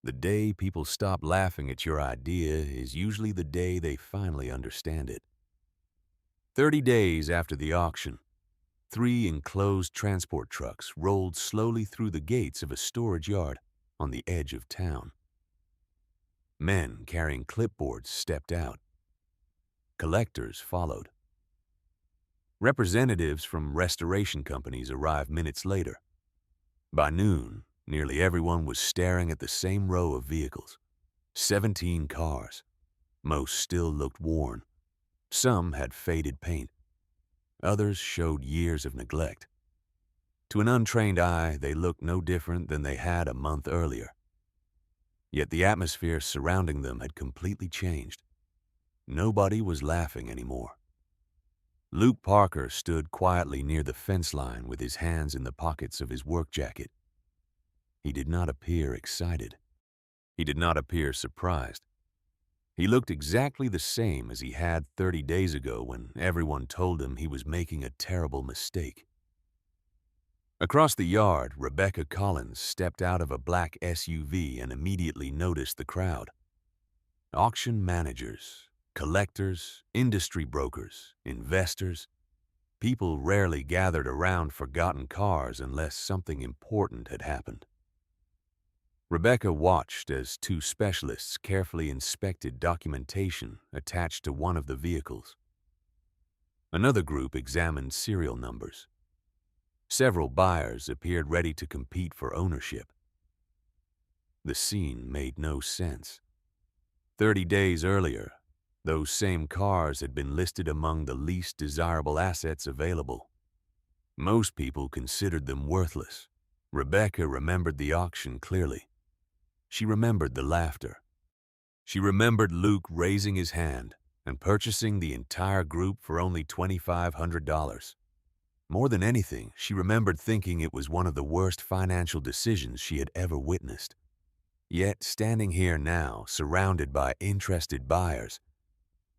The day people stop laughing at your idea is usually the day they finally understand it. 30 days after the auction, three enclosed transport trucks rolled slowly through the gates of a storage yard on the edge of town. Men carrying clipboards stepped out. Collectors followed. Representatives from restoration companies arrived minutes later. By noon, nearly everyone was staring at the same row of vehicles. 17 cars. Most still looked worn. Some had faded paint. Others showed years of neglect. To an untrained eye, they looked no different than they had a month earlier. Yet the atmosphere surrounding them had completely changed. Nobody was laughing anymore. Luke Parker stood quietly near the fence line with his hands in the pockets of his work jacket. He did not appear excited. He did not appear surprised. He looked exactly the same as he had 30 days ago when everyone told him he was making a terrible mistake. Across the yard, Rebecca Collins stepped out of a black SUV and immediately noticed the crowd. Auction managers, collectors, industry brokers, investors. People rarely gathered around forgotten cars unless something important had happened. Rebecca watched as two specialists carefully inspected documentation attached to one of the vehicles. Another group examined serial numbers. Several buyers appeared ready to compete for ownership. The scene made no sense. 30 days earlier, those same cars had been listed among the least desirable assets available. Most people considered them worthless. Rebecca remembered the auction clearly. She remembered the laughter. She remembered Luke raising his hand and purchasing the entire group for only $2,500. More than anything, she remembered thinking it was one of the worst financial decisions she had ever witnessed. Yet, standing here now, surrounded by interested buyers,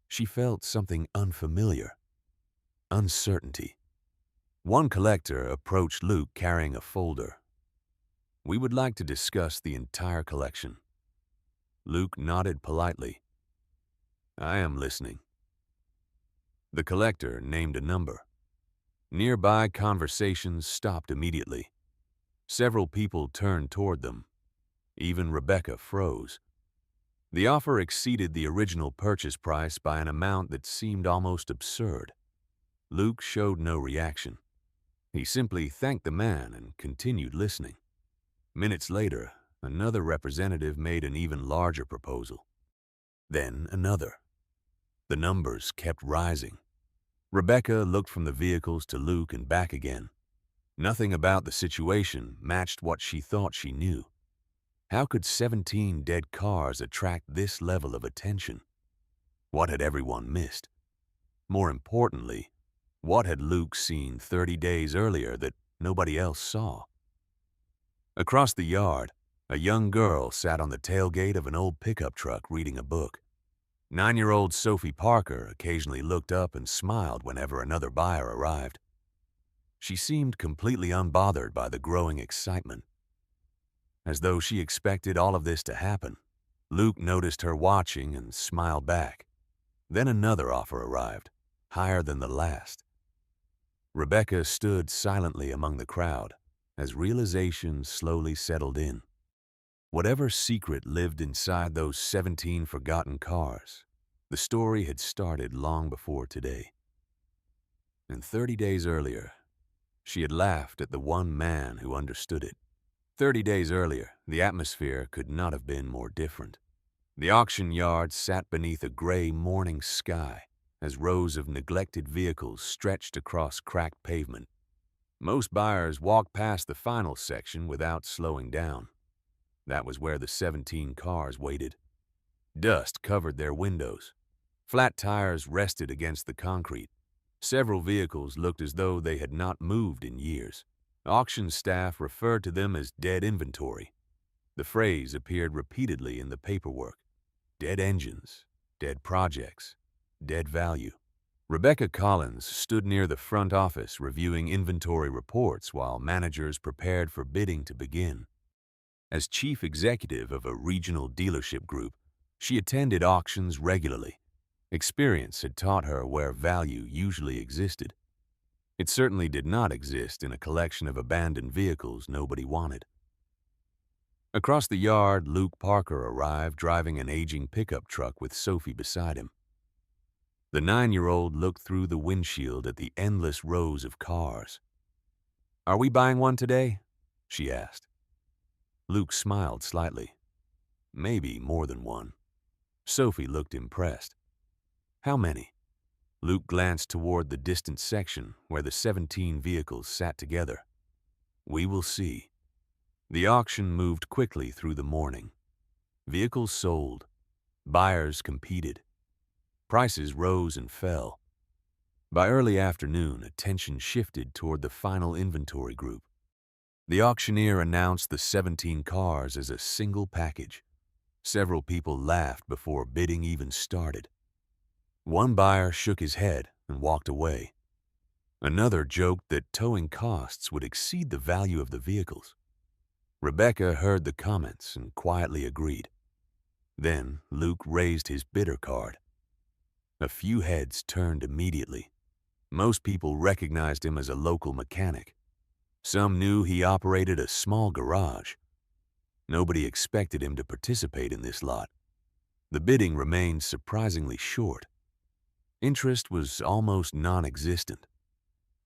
she felt something unfamiliar. Uncertainty. One collector approached Luke carrying a folder. "We would like to discuss the entire collection." Luke nodded politely. "I am listening." The collector named a number. Nearby conversations stopped immediately. Several people turned toward them. Even Rebecca froze. The offer exceeded the original purchase price by an amount that seemed almost absurd. Luke showed no reaction. He simply thanked the man and continued listening. Minutes later, another representative made an even larger proposal. Then another. The numbers kept rising. Rebecca looked from the vehicles to Luke and back again. Nothing about the situation matched what she thought she knew. How could 17 dead cars attract this level of attention? What had everyone missed? More importantly, what had Luke seen 30 days earlier that nobody else saw? Across the yard, a young girl sat on the tailgate of an old pickup truck reading a book. 9-year-old Sophie Parker occasionally looked up and smiled whenever another buyer arrived. She seemed completely unbothered by the growing excitement. As though she expected all of this to happen, Luke noticed her watching and smiled back. Then another offer arrived, higher than the last. Rebecca stood silently among the crowd as realization slowly settled in. Whatever secret lived inside those 17 forgotten cars, the story had started long before today. And 30 days earlier, she had laughed at the one man who understood it. 30 days earlier, the atmosphere could not have been more different. The auction yard sat beneath a gray morning sky as rows of neglected vehicles stretched across cracked pavement. Most buyers walked past the final section without slowing down. That was where the 17 cars waited. Dust covered their windows. Flat tires rested against the concrete. Several vehicles looked as though they had not moved in years. Auction staff referred to them as dead inventory. The phrase appeared repeatedly in the paperwork. Dead engines, dead projects, dead value. Rebecca Collins stood near the front office reviewing inventory reports while managers prepared for bidding to begin. As chief executive of a regional dealership group, she attended auctions regularly. Experience had taught her where value usually existed. It certainly did not exist in a collection of abandoned vehicles nobody wanted. Across the yard, Luke Parker arrived driving an aging pickup truck with Sophie beside him. The 9-year-old looked through the windshield at the endless rows of cars. "Are we buying one today?" she asked. Luke smiled slightly. "Maybe more than one." Sophie looked impressed. "How many?" Luke glanced toward the distant section where the 17 vehicles sat together. "We will see." The auction moved quickly through the morning. Vehicles sold. Buyers competed. Prices rose and fell. By early afternoon, attention shifted toward the final inventory group. The auctioneer announced the 17 cars as a single package. Several people laughed before bidding even started. One buyer shook his head and walked away. Another joked that towing costs would exceed the value of the vehicles. Rebecca heard the comments and quietly agreed. Then Luke raised his bidder card. A few heads turned immediately. Most people recognized him as a local mechanic. Some knew he operated a small garage. Nobody expected him to participate in this lot. The bidding remained surprisingly short. Interest was almost non-existent.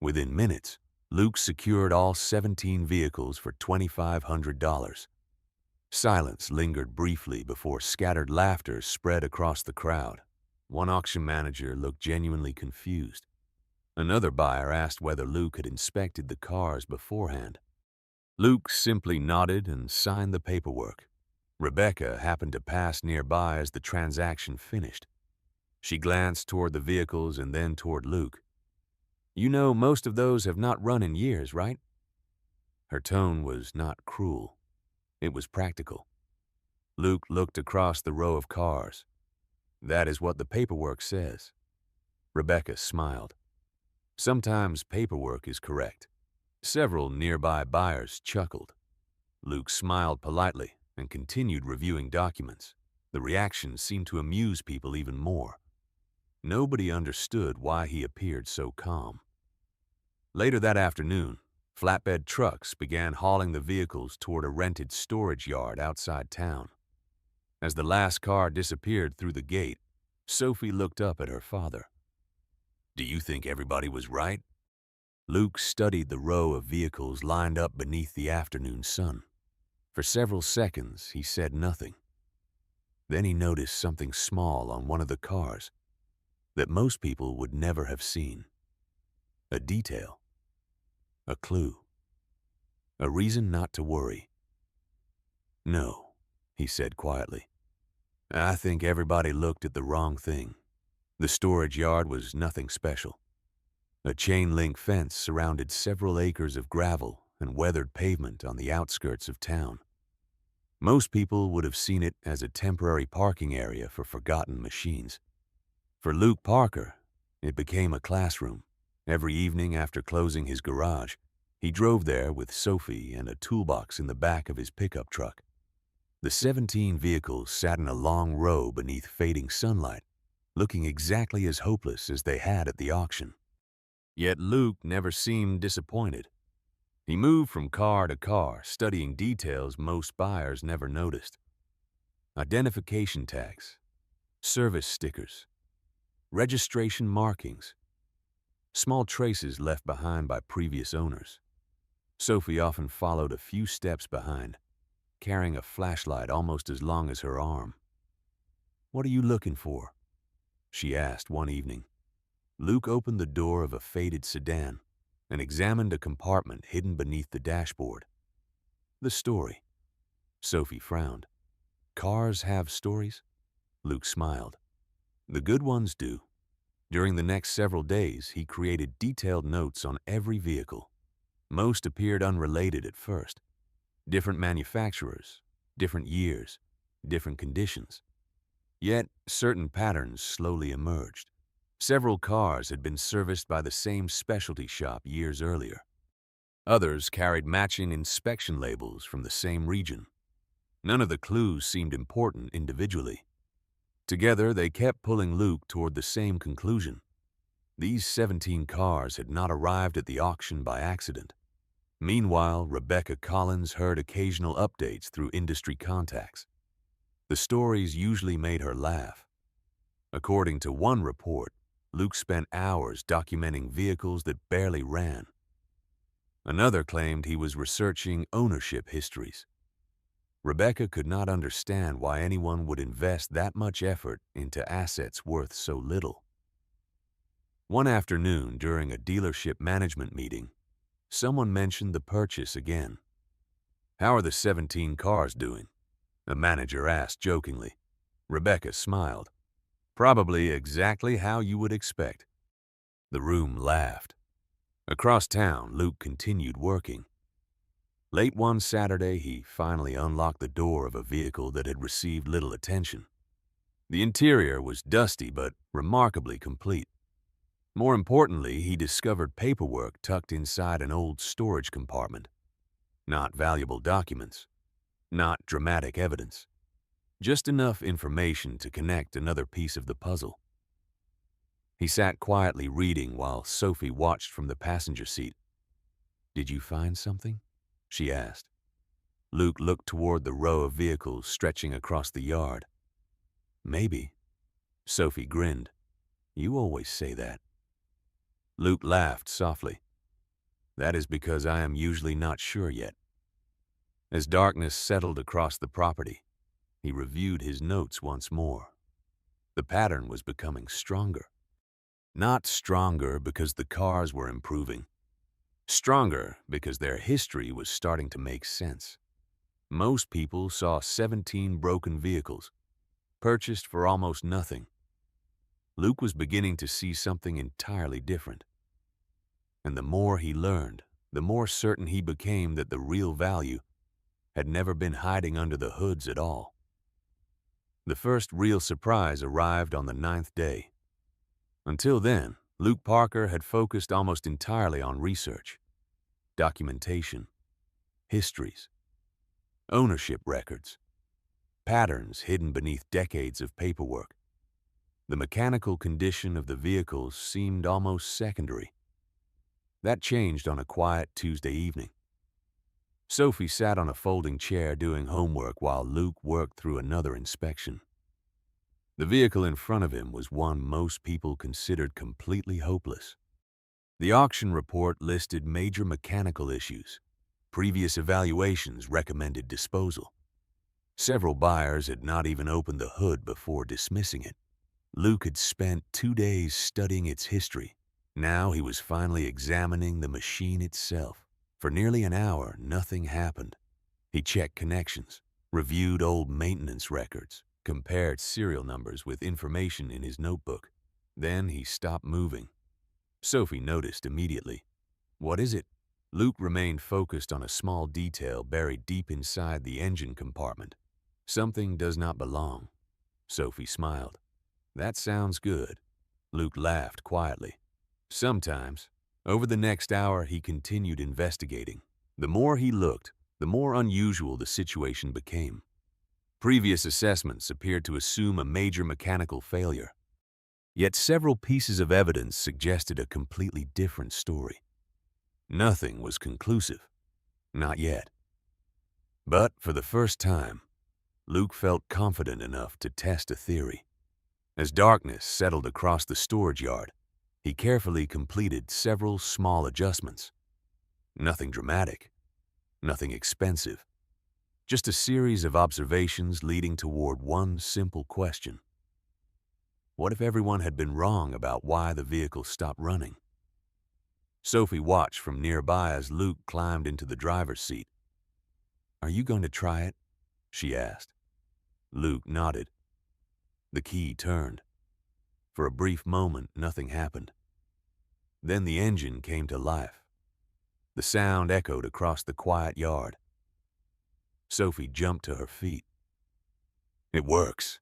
Within minutes, Luke secured all 17 vehicles for $2,500. Silence lingered briefly before scattered laughter spread across the crowd. One auction manager looked genuinely confused. Another buyer asked whether Luke had inspected the cars beforehand. Luke simply nodded and signed the paperwork. Rebecca happened to pass nearby as the transaction finished. She glanced toward the vehicles and then toward Luke. "You know, most of those have not run in years, right?" Her tone was not cruel. It was practical. Luke looked across the row of cars. "That is what the paperwork says." Rebecca smiled. Sometimes paperwork is correct. Several nearby buyers chuckled. Luke smiled politely and continued reviewing documents. The reaction seemed to amuse people even more. Nobody understood why he appeared so calm. Later that afternoon, flatbed trucks began hauling the vehicles toward a rented storage yard outside town. As the last car disappeared through the gate, Sophie looked up at her father. "Do you think everybody was right?" Luke studied the row of vehicles lined up beneath the afternoon sun. For several seconds, he said nothing. Then he noticed something small on one of the cars that most people would never have seen. A detail. A clue. A reason not to worry. "No," he said quietly. "I think everybody looked at the wrong thing. The storage yard was nothing special. A chain-link fence surrounded several acres of gravel and weathered pavement on the outskirts of town. Most people would have seen it as a temporary parking area for forgotten machines. For Luke Parker, it became a classroom. Every evening after closing his garage, he drove there with Sophie and a toolbox in the back of his pickup truck. The 17 vehicles sat in a long row beneath fading sunlight, looking exactly as hopeless as they had at the auction. Yet Luke never seemed disappointed. He moved from car to car, studying details most buyers never noticed. Identification tags, service stickers, registration markings, small traces left behind by previous owners. Sophie often followed a few steps behind, carrying a flashlight almost as long as her arm. "What are you looking for?" she asked one evening. Luke opened the door of a faded sedan and examined a compartment hidden beneath the dashboard. "The story." Sophie frowned. "Cars have stories?" Luke smiled. "The good ones do." During the next several days, he created detailed notes on every vehicle. Most appeared unrelated at first. Different manufacturers, different years, different conditions. Yet, certain patterns slowly emerged. Several cars had been serviced by the same specialty shop years earlier. Others carried matching inspection labels from the same region. None of the clues seemed important individually. Together, they kept pulling Luke toward the same conclusion. These 17 cars had not arrived at the auction by accident. Meanwhile, Rebecca Collins heard occasional updates through industry contacts. The stories usually made her laugh. According to one report, Luke spent hours documenting vehicles that barely ran. Another claimed he was researching ownership histories. Rebecca could not understand why anyone would invest that much effort into assets worth so little. One afternoon, during a dealership management meeting, someone mentioned the purchase again. "How are the 17 cars doing?" the manager asked jokingly. Rebecca smiled. "Probably exactly how you would expect." The room laughed. Across town, Luke continued working. Late one Saturday, he finally unlocked the door of a vehicle that had received little attention. The interior was dusty but remarkably complete. More importantly, he discovered paperwork tucked inside an old storage compartment. Not valuable documents, not dramatic evidence, just enough information to connect another piece of the puzzle. He sat quietly reading while Sophie watched from the passenger seat. "Did you find something?" she asked. Luke looked toward the row of vehicles stretching across the yard. "Maybe." Sophie grinned. "You always say that." Luke laughed softly. "That is because I am usually not sure yet." As darkness settled across the property, he reviewed his notes once more. The pattern was becoming stronger. Not stronger because the cars were improving. Stronger because their history was starting to make sense. Most people saw 17 broken vehicles, purchased for almost nothing. Luke was beginning to see something entirely different. And the more he learned, the more certain he became that the real value had never been hiding under the hoods at all. The first real surprise arrived on the 9th day. Until then, Luke Parker had focused almost entirely on research, documentation, histories, ownership records, patterns hidden beneath decades of paperwork. The mechanical condition of the vehicles seemed almost secondary. That changed on a quiet Tuesday evening. Sophie sat on a folding chair doing homework while Luke worked through another inspection. The vehicle in front of him was one most people considered completely hopeless. The auction report listed major mechanical issues. Previous evaluations recommended disposal. Several buyers had not even opened the hood before dismissing it. Luke had spent 2 days studying its history. Now he was finally examining the machine itself. For nearly an hour, nothing happened. He checked connections, reviewed old maintenance records, compared serial numbers with information in his notebook. Then he stopped moving. Sophie noticed immediately. "What is it?" Luke remained focused on a small detail buried deep inside the engine compartment. "Something does not belong." Sophie smiled. "That sounds good." Luke laughed quietly. "Sometimes." Over the next hour, he continued investigating. The more he looked, the more unusual the situation became. Previous assessments appeared to assume a major mechanical failure. Yet several pieces of evidence suggested a completely different story. Nothing was conclusive. Not yet. But for the first time, Luke felt confident enough to test a theory. As darkness settled across the storage yard, he carefully completed several small adjustments. Nothing dramatic, nothing expensive, just a series of observations leading toward one simple question. What if everyone had been wrong about why the vehicle stopped running? Sophie watched from nearby as Luke climbed into the driver's seat. "Are you going to try it?" she asked. Luke nodded. The key turned. For a brief moment, nothing happened. Then the engine came to life. The sound echoed across the quiet yard. Sophie jumped to her feet. "It works."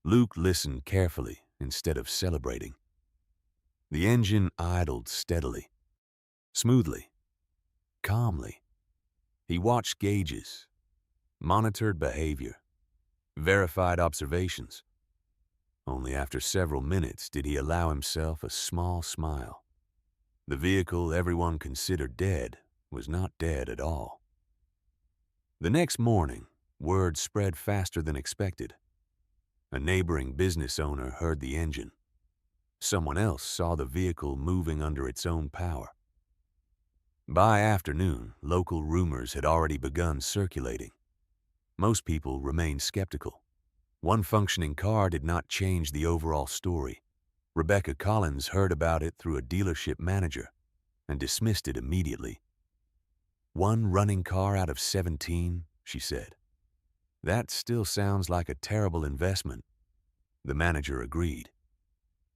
Luke listened carefully instead of celebrating. The engine idled steadily, smoothly, calmly. He watched gauges, monitored behavior, verified observations. Only after several minutes did he allow himself a small smile. The vehicle everyone considered dead was not dead at all. The next morning, word spread faster than expected. A neighboring business owner heard the engine. Someone else saw the vehicle moving under its own power. By afternoon, local rumors had already begun circulating. Most people remained skeptical. One functioning car did not change the overall story. Rebecca Collins heard about it through a dealership manager and dismissed it immediately. "One running car out of 17, she said. "That still sounds like a terrible investment." The manager agreed.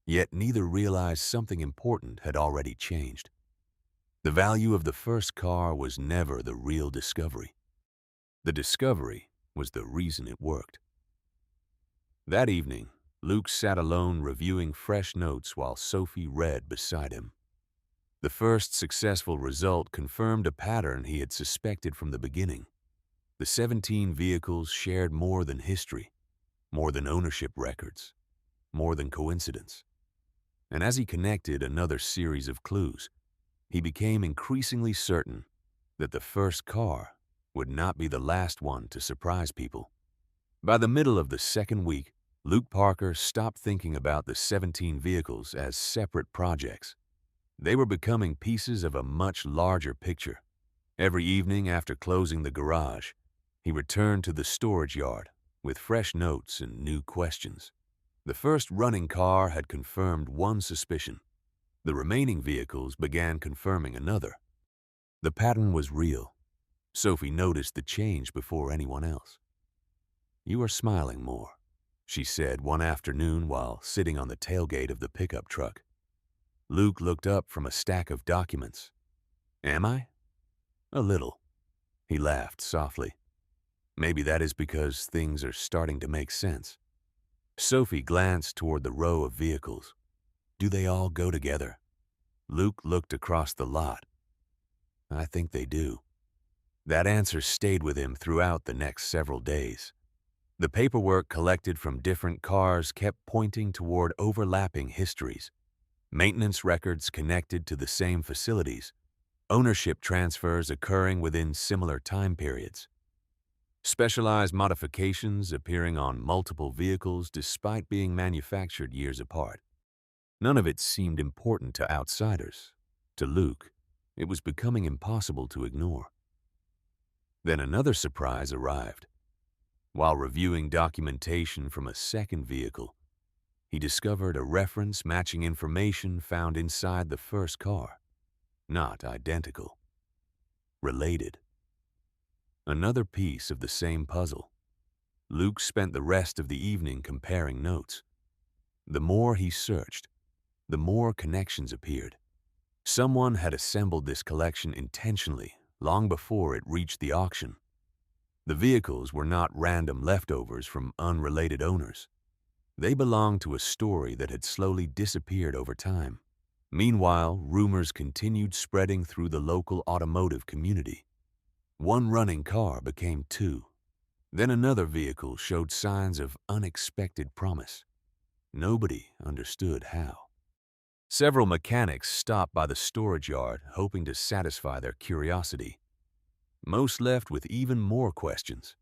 Yet neither realized something important had already changed. The value of the first car was never the real discovery. The discovery was the reason it worked. That evening, Luke sat alone reviewing fresh notes while Sophie read beside him. The first successful result confirmed a pattern he had suspected from the beginning. The 17 vehicles shared more than history, more than ownership records, more than coincidence. And as he connected another series of clues, he became increasingly certain that the first car would not be the last one to surprise people. By the middle of the second week, Luke Parker stopped thinking about the 17 vehicles as separate projects. They were becoming pieces of a much larger picture. Every evening after closing the garage, he returned to the storage yard with fresh notes and new questions. The first running car had confirmed one suspicion. The remaining vehicles began confirming another. The pattern was real. Sophie noticed the change before anyone else. "You are smiling more," she said one afternoon while sitting on the tailgate of the pickup truck. Luke looked up from a stack of documents. "Am I?" "A little." He laughed softly. "Maybe that is because things are starting to make sense." Sophie glanced toward the row of vehicles. "Do they all go together?" Luke looked across the lot. "I think they do." That answer stayed with him throughout the next several days. The paperwork collected from different cars kept pointing toward overlapping histories. Maintenance records connected to the same facilities, ownership transfers occurring within similar time periods, specialized modifications appearing on multiple vehicles despite being manufactured years apart. None of it seemed important to outsiders. To Luke, it was becoming impossible to ignore. Then another surprise arrived. While reviewing documentation from a second vehicle, he discovered a reference matching information found inside the first car. Not identical. Related. Another piece of the same puzzle. Luke spent the rest of the evening comparing notes. The more he searched, the more connections appeared. Someone had assembled this collection intentionally long before it reached the auction. The vehicles were not random leftovers from unrelated owners. They belonged to a story that had slowly disappeared over time. Meanwhile, rumors continued spreading through the local automotive community. One running car became two. Then another vehicle showed signs of unexpected promise. Nobody understood how. Several mechanics stopped by the storage yard, hoping to satisfy their curiosity. Most left with even more questions.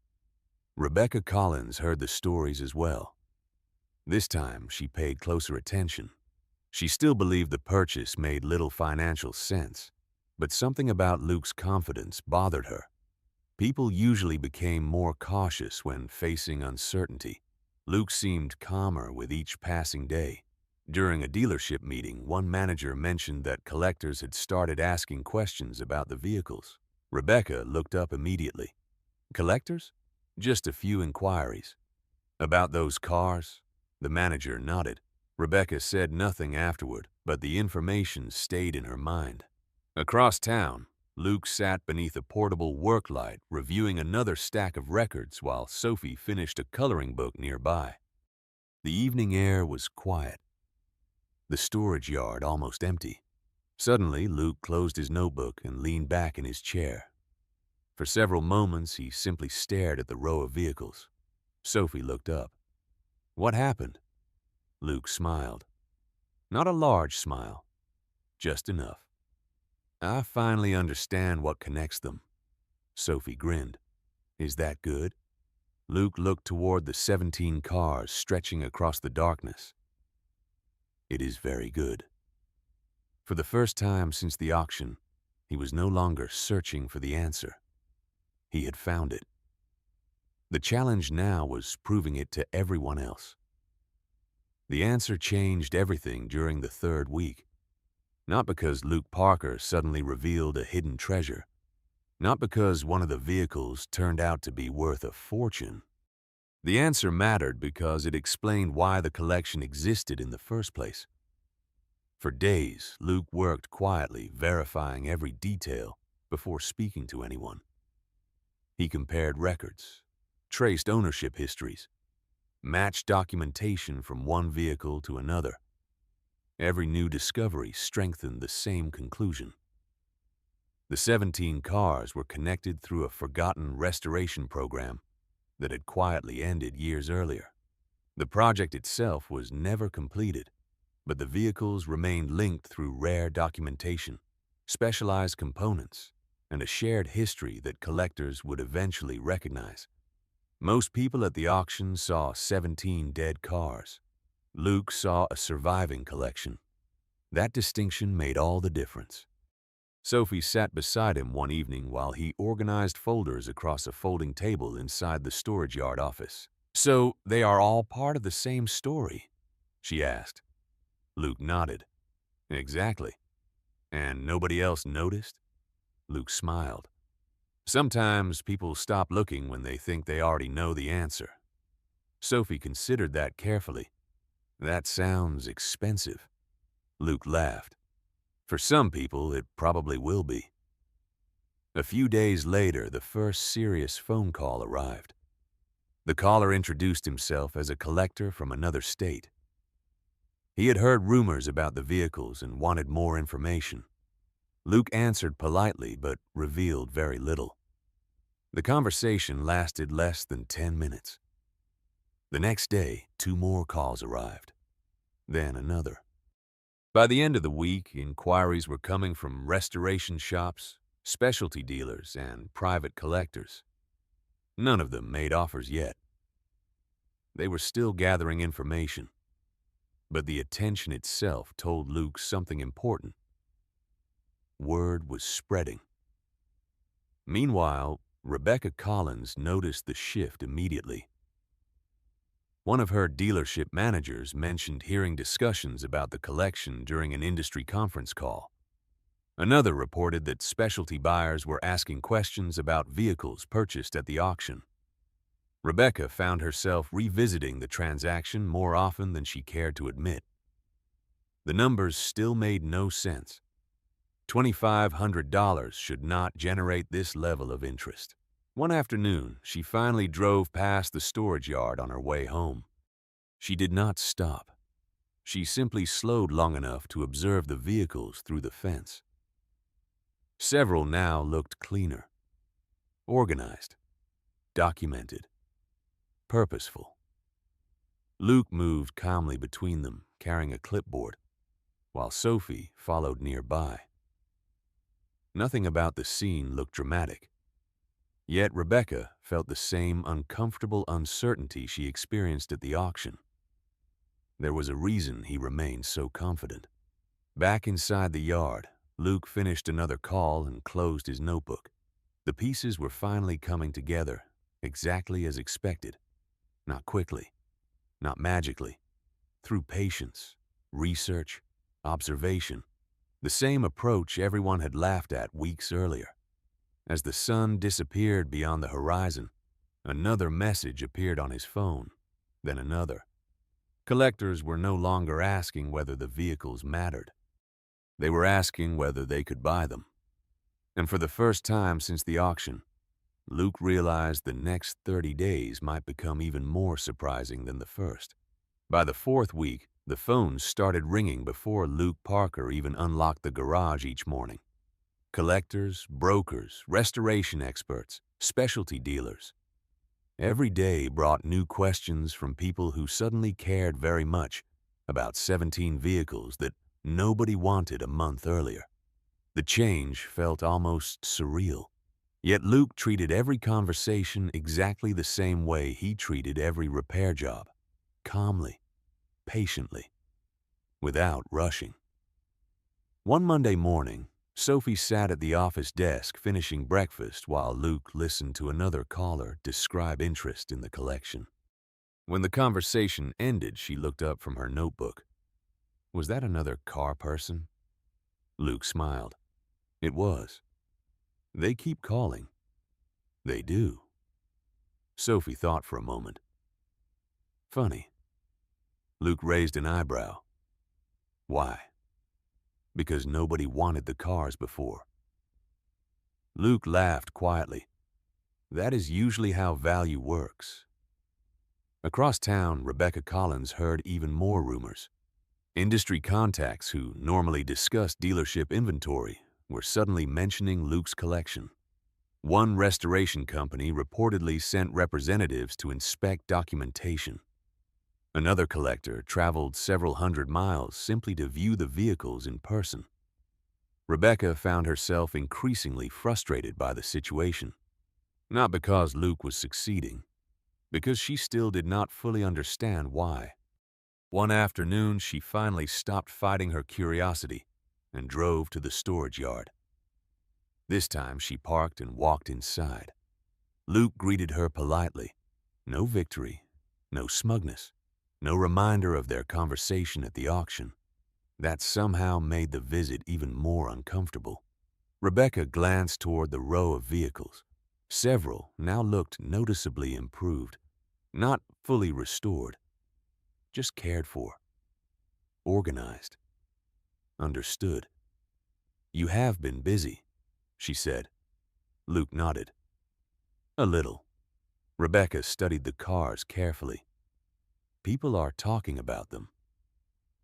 Rebecca Collins heard the stories as well. This time, she paid closer attention. She still believed the purchase made little financial sense, but something about Luke's confidence bothered her. People usually became more cautious when facing uncertainty. Luke seemed calmer with each passing day. During a dealership meeting, one manager mentioned that collectors had started asking questions about the vehicles. Rebecca looked up immediately. "Collectors?" "Just a few inquiries." "About those cars?" The manager nodded. Rebecca said nothing afterward, but the information stayed in her mind. Across town, Luke sat beneath a portable work light reviewing another stack of records while Sophie finished a coloring book nearby. The evening air was quiet. The storage yard almost empty. Suddenly, Luke closed his notebook and leaned back in his chair. For several moments, he simply stared at the row of vehicles. Sophie looked up. "What happened?" Luke smiled. Not a large smile, just enough. "I finally understand what connects them." Sophie grinned. "Is that good?" Luke looked toward the 17 cars stretching across the darkness. "It is very good." For the first time since the auction, he was no longer searching for the answer. He had found it. The challenge now was proving it to everyone else. The answer changed everything during the third week. Not because Luke Parker suddenly revealed a hidden treasure. Not because one of the vehicles turned out to be worth a fortune. The answer mattered because it explained why the collection existed in the first place. For days, Luke worked quietly, verifying every detail before speaking to anyone. He compared records, traced ownership histories, matched documentation from one vehicle to another. Every new discovery strengthened the same conclusion. The 17 cars were connected through a forgotten restoration program that had quietly ended years earlier. The project itself was never completed, but the vehicles remained linked through rare documentation, specialized components, and a shared history that collectors would eventually recognize. Most people at the auction saw 17 dead cars. Luke saw a surviving collection. That distinction made all the difference. Sophie sat beside him one evening while he organized folders across a folding table inside the storage yard office. "So they are all part of the same story?" she asked. Luke nodded. "Exactly. And nobody else noticed?" Luke smiled. "Sometimes people stop looking when they think they already know the answer." Sophie considered that carefully. "That sounds expensive." Luke laughed. "For some people, it probably will be." A few days later, the first serious phone call arrived. The caller introduced himself as a collector from another state. He had heard rumors about the vehicles and wanted more information. Luke answered politely but revealed very little. The conversation lasted less than 10 minutes. The next day, 2 more calls arrived. Then another. By the end of the week, inquiries were coming from restoration shops, specialty dealers, and private collectors. None of them made offers yet. They were still gathering information. But the attention itself told Luke something important. Word was spreading. Meanwhile, Rebecca Collins noticed the shift immediately. One of her dealership managers mentioned hearing discussions about the collection during an industry conference call. Another reported that specialty buyers were asking questions about vehicles purchased at the auction. Rebecca found herself revisiting the transaction more often than she cared to admit. The numbers still made no sense. $2,500 should not generate this level of interest. One afternoon, she finally drove past the storage yard on her way home. She did not stop. She simply slowed long enough to observe the vehicles through the fence. Several now looked cleaner, organized, documented, purposeful. Luke moved calmly between them, carrying a clipboard, while Sophie followed nearby. Nothing about the scene looked dramatic. Yet Rebecca felt the same uncomfortable uncertainty she experienced at the auction. There was a reason he remained so confident. Back inside the yard, Luke finished another call and closed his notebook. The pieces were finally coming together, exactly as expected. Not quickly, not magically. Through patience, research, observation. The same approach everyone had laughed at weeks earlier. As the sun disappeared beyond the horizon, another message appeared on his phone, then another. Collectors were no longer asking whether the vehicles mattered. They were asking whether they could buy them. And for the first time since the auction, Luke realized the next 30 days might become even more surprising than the first. By the 4th week, the phones started ringing before Luke Parker even unlocked the garage each morning. Collectors, brokers, restoration experts, specialty dealers. Every day brought new questions from people who suddenly cared very much about 17 vehicles that nobody wanted a month earlier. The change felt almost surreal. Yet Luke treated every conversation exactly the same way he treated every repair job. Calmly, patiently, without rushing. One Monday morning, Sophie sat at the office desk finishing breakfast while Luke listened to another caller describe interest in the collection. When the conversation ended, she looked up from her notebook. Was that another car person? Luke smiled. It was. They keep calling. They do. Sophie thought for a moment. Funny. Luke raised an eyebrow. Why? Because nobody wanted the cars before. Luke laughed quietly. That is usually how value works. Across town, Rebecca Collins heard even more rumors. Industry contacts who normally discussed dealership inventory were suddenly mentioning Luke's collection. One restoration company reportedly sent representatives to inspect documentation. Another collector traveled several hundred miles simply to view the vehicles in person. Rebecca found herself increasingly frustrated by the situation. Not because Luke was succeeding, because she still did not fully understand why. One afternoon, she finally stopped fighting her curiosity and drove to the storage yard. This time, she parked and walked inside. Luke greeted her politely. No victory, no smugness, no reminder of their conversation at the auction. That somehow made the visit even more uncomfortable. Rebecca glanced toward the row of vehicles. Several now looked noticeably improved, not fully restored, just cared for, organized, understood. You have been busy, she said. Luke nodded. A little. Rebecca studied the cars carefully. People are talking about them.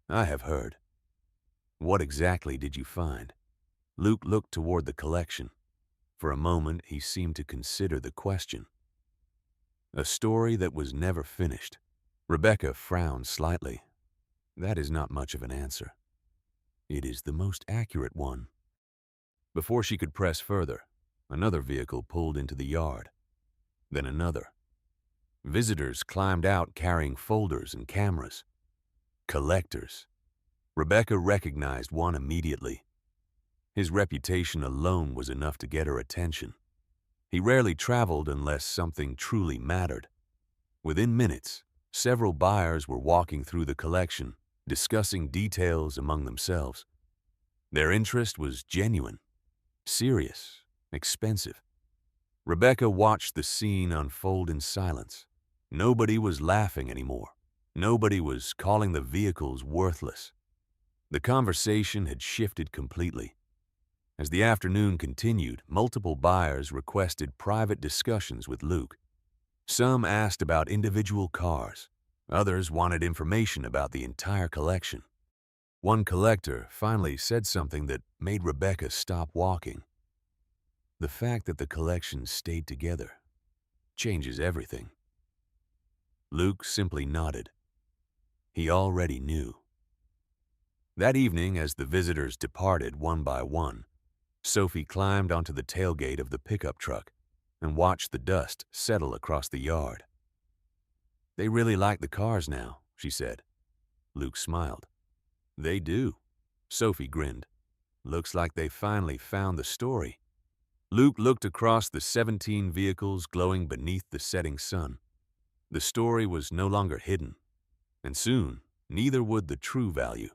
I have heard. What exactly did you find? Luke looked toward the collection. For a moment, he seemed to consider the question. A story that was never finished. Rebecca frowned slightly. That is not much of an answer. It is the most accurate one. Before she could press further, another vehicle pulled into the yard. Then another. Visitors climbed out carrying folders and cameras. Collectors. Rebecca recognized one immediately. His reputation alone was enough to get her attention. He rarely traveled unless something truly mattered. Within minutes, several buyers were walking through the collection, discussing details among themselves. Their interest was genuine, serious, expensive. Rebecca watched the scene unfold in silence. Nobody was laughing anymore. Nobody was calling the vehicles worthless. The conversation had shifted completely. As the afternoon continued, multiple buyers requested private discussions with Luke. Some asked about individual cars. Others wanted information about the entire collection. One collector finally said something that made Rebecca stop walking. The fact that the collection stayed together changes everything. Luke simply nodded. He already knew. That evening, as the visitors departed one by one, Sophie climbed onto the tailgate of the pickup truck and watched the dust settle across the yard. They really like the cars now, she said. Luke smiled. They do. Sophie grinned. Looks like they finally found the story. Luke looked across the 17 vehicles glowing beneath the setting sun. The story was no longer hidden, and soon, neither would the true value.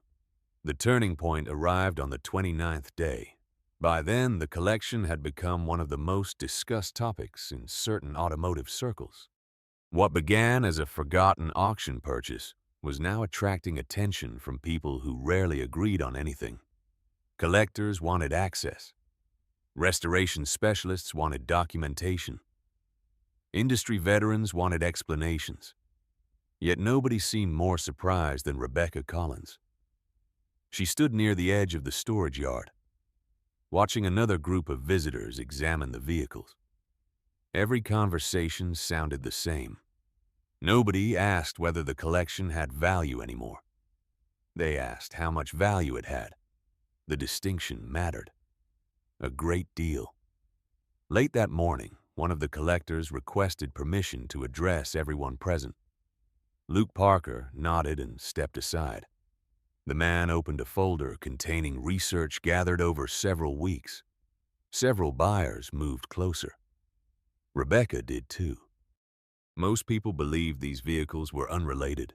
The turning point arrived on the 29th day. By then, the collection had become one of the most discussed topics in certain automotive circles. What began as a forgotten auction purchase was now attracting attention from people who rarely agreed on anything. Collectors wanted access. Restoration specialists wanted documentation. Industry veterans wanted explanations. Yet nobody seemed more surprised than Rebecca Collins. She stood near the edge of the storage yard. watching another group of visitors examine the vehicles. Every conversation sounded the same. Nobody asked whether the collection had value anymore. They asked how much value it had. The distinction mattered. A great deal. Late that morning, one of the collectors requested permission to address everyone present. Luke Parker nodded and stepped aside. The man opened a folder containing research gathered over several weeks. Several buyers moved closer. Rebecca did too. Most people believed these vehicles were unrelated,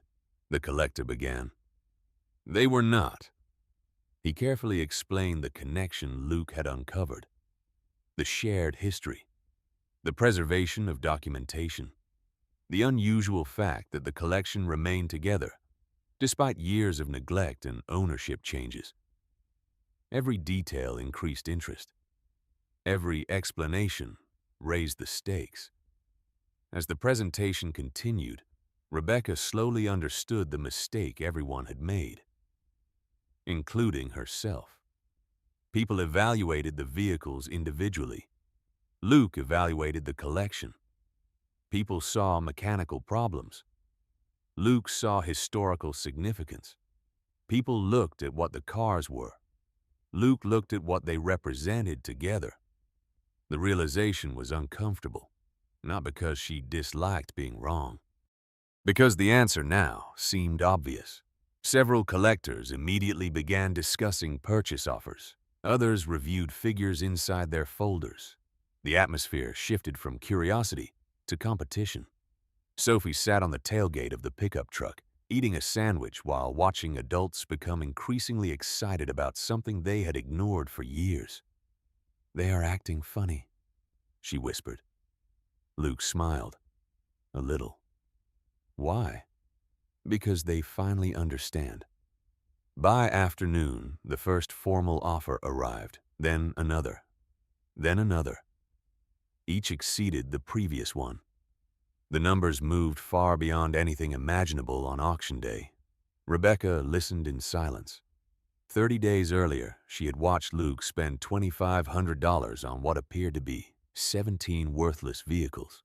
the collector began. They were not. He carefully explained the connection Luke had uncovered, the shared history, the preservation of documentation, the unusual fact that the collection remained together, despite years of neglect and ownership changes. Every detail increased interest. Every explanation raised the stakes. As the presentation continued, Rebecca slowly understood the mistake everyone had made, including herself. People evaluated the vehicles individually. Luke evaluated the collection. People saw mechanical problems. Luke saw historical significance. People looked at what the cars were. Luke looked at what they represented together. The realization was uncomfortable, not because she disliked being wrong, because the answer now seemed obvious. Several collectors immediately began discussing purchase offers. Others reviewed figures inside their folders. The atmosphere shifted from curiosity to competition. Sophie sat on the tailgate of the pickup truck, eating a sandwich while watching adults become increasingly excited about something they had ignored for years. "They are acting funny," she whispered. Luke smiled. A little. Why? Because they finally understand. By afternoon, the first formal offer arrived, then another, then another. Each exceeded the previous one. The numbers moved far beyond anything imaginable on auction day. Rebecca listened in silence. 30 days earlier, she had watched Luke spend $2,500 on what appeared to be 17 worthless vehicles.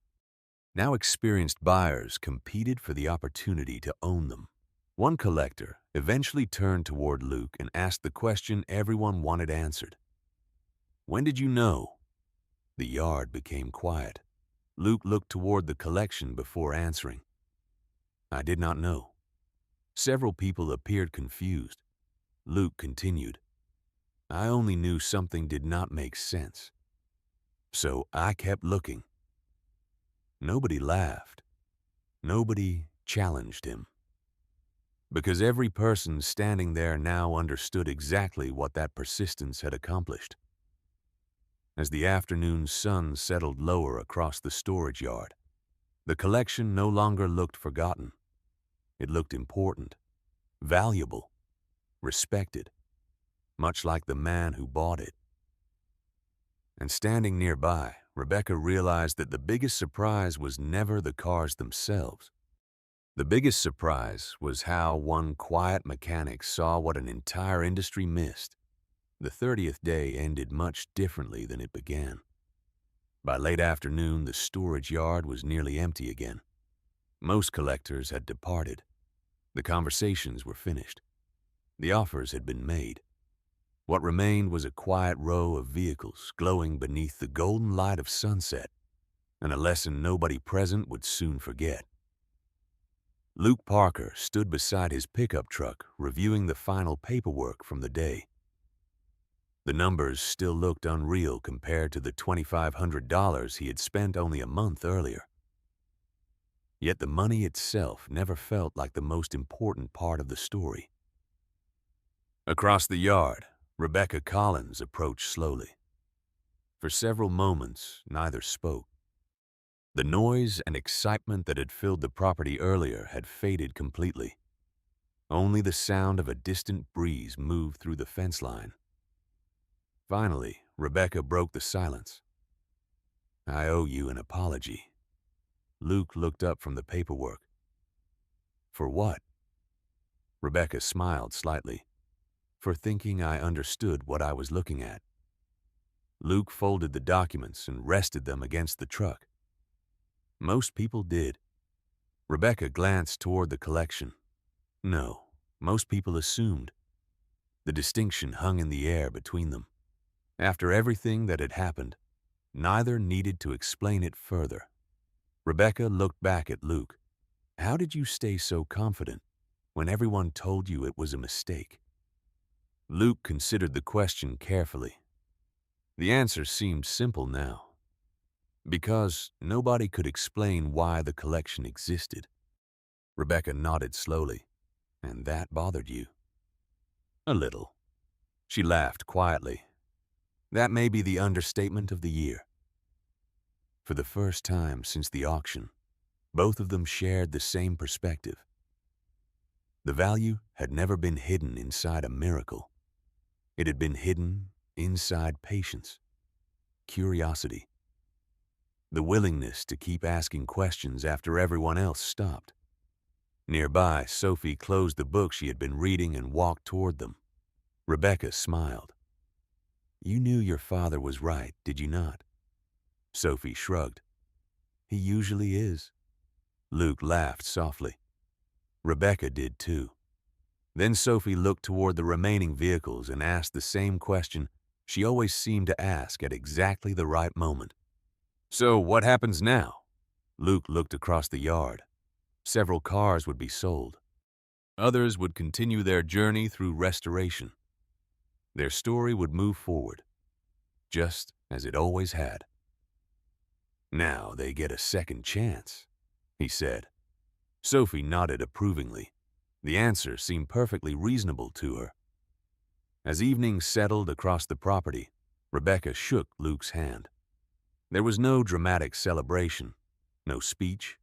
Now experienced buyers competed for the opportunity to own them. One collector eventually turned toward Luke and asked the question everyone wanted answered. "When did you know?" The yard became quiet. Luke looked toward the collection before answering. "I did not know." Several people appeared confused. Luke continued. "I only knew something did not make sense. So I kept looking." Nobody laughed. Nobody challenged him. Because every person standing there now understood exactly what that persistence had accomplished. As the afternoon sun settled lower across the storage yard, the collection no longer looked forgotten. It looked important, valuable, respected, much like the man who bought it. And standing nearby, Rebecca realized that the biggest surprise was never the cars themselves. The biggest surprise was how one quiet mechanic saw what an entire industry missed. The 30th day ended much differently than it began. By late afternoon, the storage yard was nearly empty again. Most collectors had departed. The conversations were finished. The offers had been made. What remained was a quiet row of vehicles glowing beneath the golden light of sunset, and a lesson nobody present would soon forget. Luke Parker stood beside his pickup truck, reviewing the final paperwork from the day. The numbers still looked unreal compared to the $2,500 he had spent only a month earlier. Yet the money itself never felt like the most important part of the story. Across the yard, Rebecca Collins approached slowly. For several moments, neither spoke. The noise and excitement that had filled the property earlier had faded completely. Only the sound of a distant breeze moved through the fence line. Finally, Rebecca broke the silence. "I owe you an apology." Luke looked up from the paperwork. "For what?" Rebecca smiled slightly. "For thinking I understood what I was looking at." Luke folded the documents and rested them against the truck. Most people did. Rebecca glanced toward the collection. No, most people assumed. The distinction hung in the air between them. After everything that had happened, neither needed to explain it further. Rebecca looked back at Luke. How did you stay so confident when everyone told you it was a mistake? Luke considered the question carefully. The answer seemed simple now. Because nobody could explain why the collection existed. Rebecca nodded slowly. And that bothered you? A little. She laughed quietly. That may be the understatement of the year. For the first time since the auction, both of them shared the same perspective. The value had never been hidden inside a miracle. It had been hidden inside patience, curiosity, the willingness to keep asking questions after everyone else stopped. Nearby, Sophie closed the book she had been reading and walked toward them. Rebecca smiled. You knew your father was right, did you not? Sophie shrugged. He usually is. Luke laughed softly. Rebecca did too. Then Sophie looked toward the remaining vehicles and asked the same question she always seemed to ask at exactly the right moment. So what happens now? Luke looked across the yard. Several cars would be sold. Others would continue their journey through restoration. Their story would move forward, just as it always had. Now they get a second chance, he said. Sophie nodded approvingly. The answer seemed perfectly reasonable to her. As evening settled across the property, Rebecca shook Luke's hand. There was no dramatic celebration, no speech,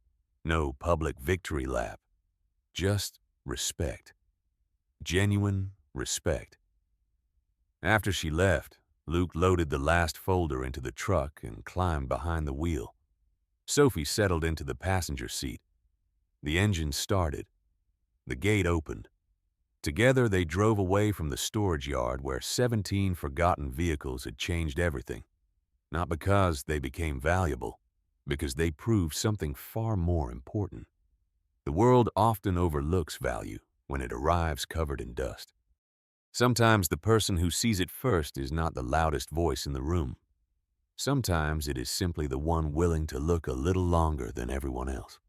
no public victory lap. Just respect. Genuine respect. After she left, Luke loaded the last folder into the truck and climbed behind the wheel. Sophie settled into the passenger seat. The engine started. The gate opened. Together they drove away from the storage yard where 17 forgotten vehicles had changed everything. Not because they became valuable, because they proved something far more important. The world often overlooks value when it arrives covered in dust. Sometimes the person who sees it first is not the loudest voice in the room. Sometimes it is simply the one willing to look a little longer than everyone else.